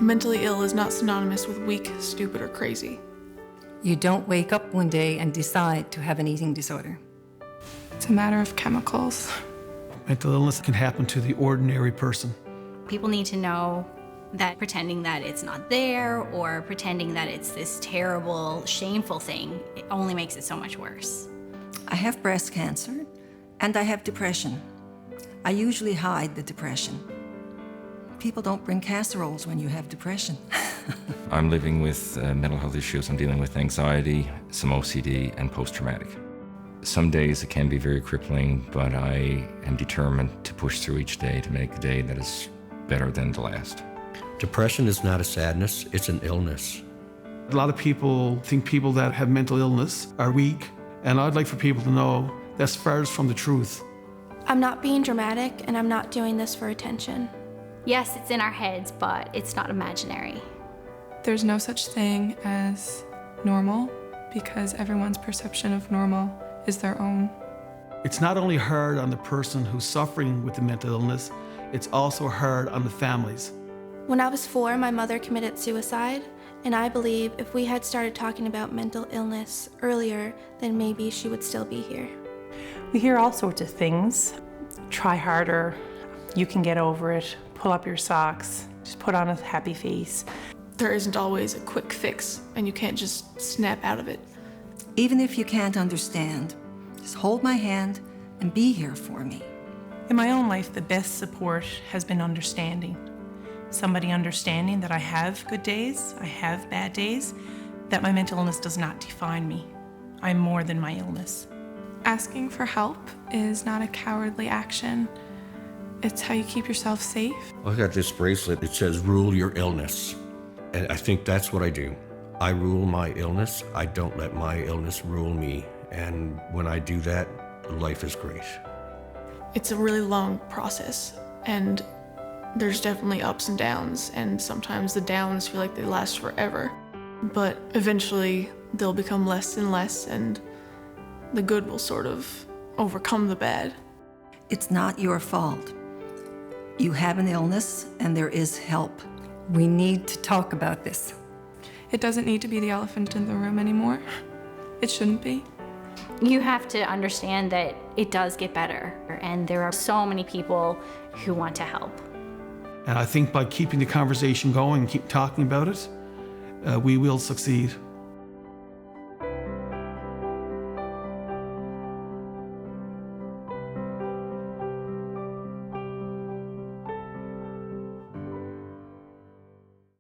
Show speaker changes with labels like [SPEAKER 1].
[SPEAKER 1] Mentally ill is not synonymous with weak, stupid, or crazy.
[SPEAKER 2] You don't wake up one day and decide to have an eating disorder.
[SPEAKER 3] It's a matter of chemicals.
[SPEAKER 4] Mental illness can happen to the ordinary person.
[SPEAKER 5] People need to know that pretending that it's not there or pretending that it's this terrible, shameful thing, it only makes it so much worse.
[SPEAKER 6] I have breast cancer and I have depression. I usually hide the depression. People don't bring casseroles when you have depression.
[SPEAKER 7] I'm living with mental health issues. I'm dealing with anxiety, some OCD, and post-traumatic. Some days it can be very crippling, but I am determined to push through each day to make a day that is better than the last.
[SPEAKER 8] Depression is not a sadness, it's an illness.
[SPEAKER 4] A lot of people think people that have mental illness are weak, and I'd like for people to know that's far from the truth.
[SPEAKER 9] I'm not being dramatic, and I'm not doing this for attention.
[SPEAKER 5] Yes, it's in our heads, but it's not imaginary.
[SPEAKER 3] There's no such thing as normal because everyone's perception of normal is their own.
[SPEAKER 4] It's not only hard on the person who's suffering with the mental illness, it's also hard on the families.
[SPEAKER 9] When I was 4, my mother committed suicide, and I believe if we had started talking about mental illness earlier, then maybe she would still be here.
[SPEAKER 10] We hear all sorts of things. Try harder, you can get over it, pull up your socks, just put on a happy face.
[SPEAKER 1] There isn't always a quick fix, and you can't just snap out of it.
[SPEAKER 6] Even if you can't understand, just hold my hand and be here for me.
[SPEAKER 10] In my own life, the best support has been understanding. Somebody understanding that I have good days, I have bad days, that my mental illness does not define me. I'm more than my illness.
[SPEAKER 3] Asking for help is not a cowardly action. It's how you keep yourself safe.
[SPEAKER 8] I got this bracelet, it says rule your illness. And I think that's what I do. I rule my illness, I don't let my illness rule me. And when I do that, life is great.
[SPEAKER 1] It's a really long process, and there's definitely ups and downs, and sometimes the downs feel like they last forever. But eventually, they'll become less and less, and the good will sort of overcome the bad.
[SPEAKER 6] It's not your fault. You have an illness and there is help.
[SPEAKER 2] We need to talk about this.
[SPEAKER 3] It doesn't need to be the elephant in the room anymore. It shouldn't be.
[SPEAKER 5] You have to understand that it does get better, and there are so many people who want to help.
[SPEAKER 4] And I think by keeping the conversation going, keep talking about it, we will succeed.